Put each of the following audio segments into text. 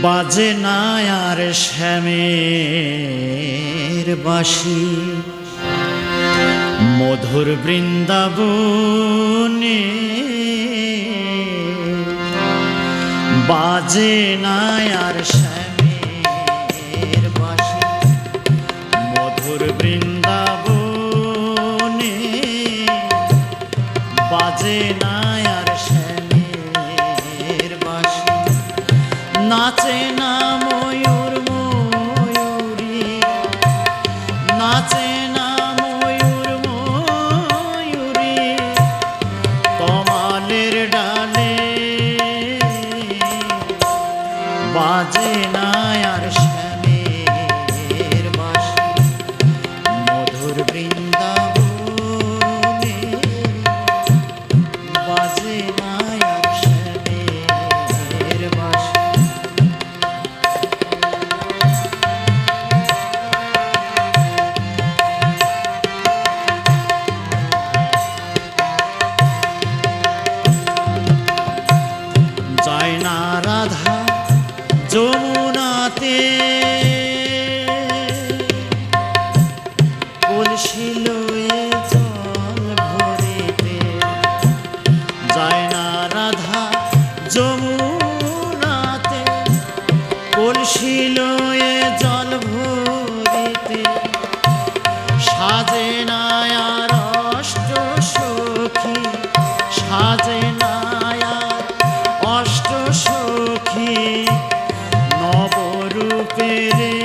বাজে না আর শ্যামের বাঁশি মধুর বৃন্দাবনে, বাজে না আর শ্যামের বাঁশি মধুর বৃন্দাবনে, বাজে না আর শ্যামের বাঁশি, নাচে না ময়ূর ময়ূরী, নাচে না ময়ূর ময়ূরী তমালের ডালে, বাজে না আর শ্যামের বাঁশি মধুর বৃন্দাবনে, বাজে না আর শ্যামের বাঁশি। যায় না রাধা যমুনাতে, কলসি লয়ে জল ভরিতে, যায় না রাধা যমুনাতে, কলসি লয়ে জল ভরিতে, সাজে না আর অষ্ট সখী, সাজে না আর অষ্ট সখী নবরূপেরে,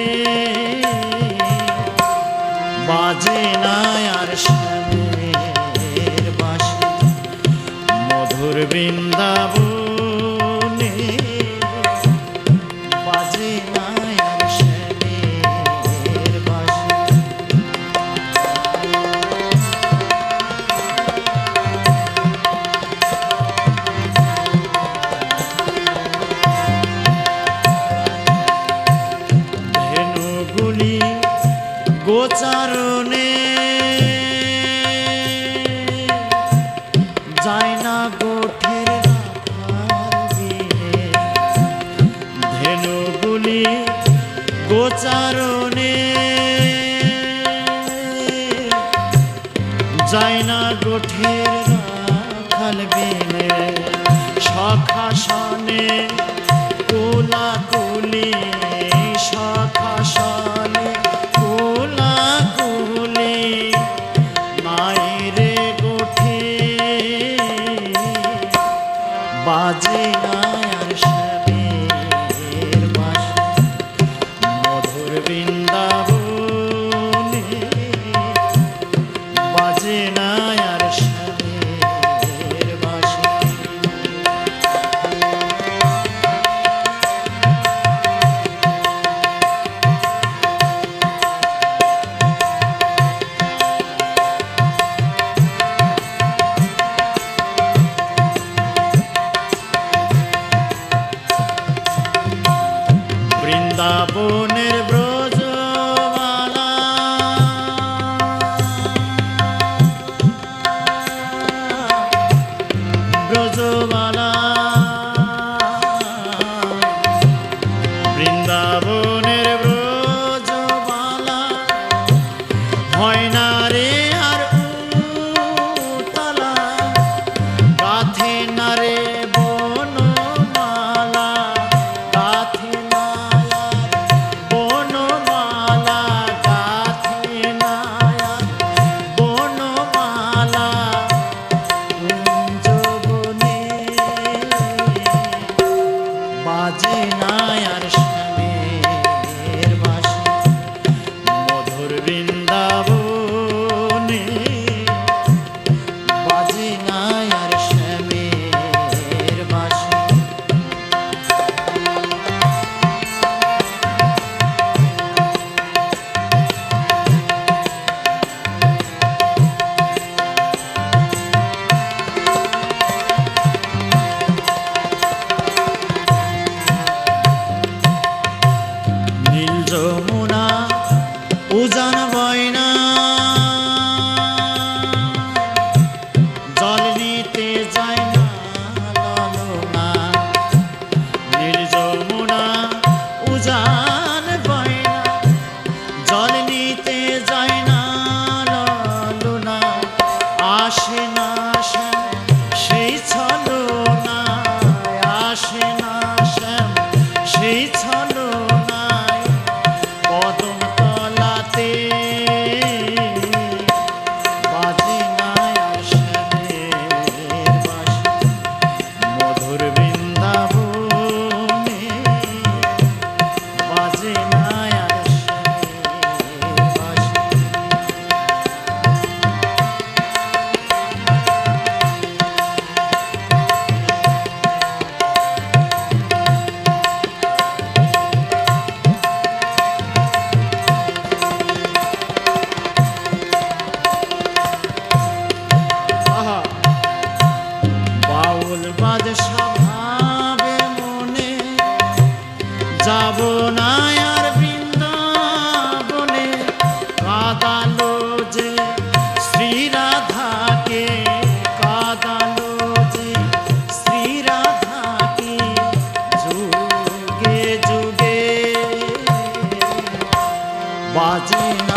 বাজে না আর শ্যামের বাঁশি মধুর বৃন্দাবনে, বাজে না আর শ্যামের বাঁশি। ধেনুগুলি গোচারণে, যায় না গোঠের রাখার বিনে, ধেনুগুলি গোচারণে, যায় না গোঠের রাখাল বিনে, সখা সনে কোলাকুলি, সখা সনে কোলাকুলি মায়েরে গোঠে, বাজে না আর শ্যামের বাঁশি মধুর বৃন্দাবনে, বাজে না আর শ্যামের বাঁশি। বৃন্দাবনের ব্রজমালা, ব্রজমালা, বৃন্দাবনের ব্রজমালা, হয় না রে আর উতলা, গাথে না রে বনমালা, গাথে না বনমালা, গাথে না বনমালা কুঞ্জবনে, বাজে না আর শ্যামের বাঁশি মধুর বৃন্দাবনে, বাজে না আর শ্যামের বাঁশি। সেই ছলনায় কদম তলাতে বাজে না আর শ্যামের বাঁশি মধুর বৃন্দাবনে বাজে না আর শ্যামের বাঁশি। আহা বাউল বাদশা ভাবে মনে যাব না আর বৃন্দাবনে কাঁদালো যে শ্রী রাধাকে কাঁদালো যে শ্রী রাধাকে যুগে যুগে বাজে না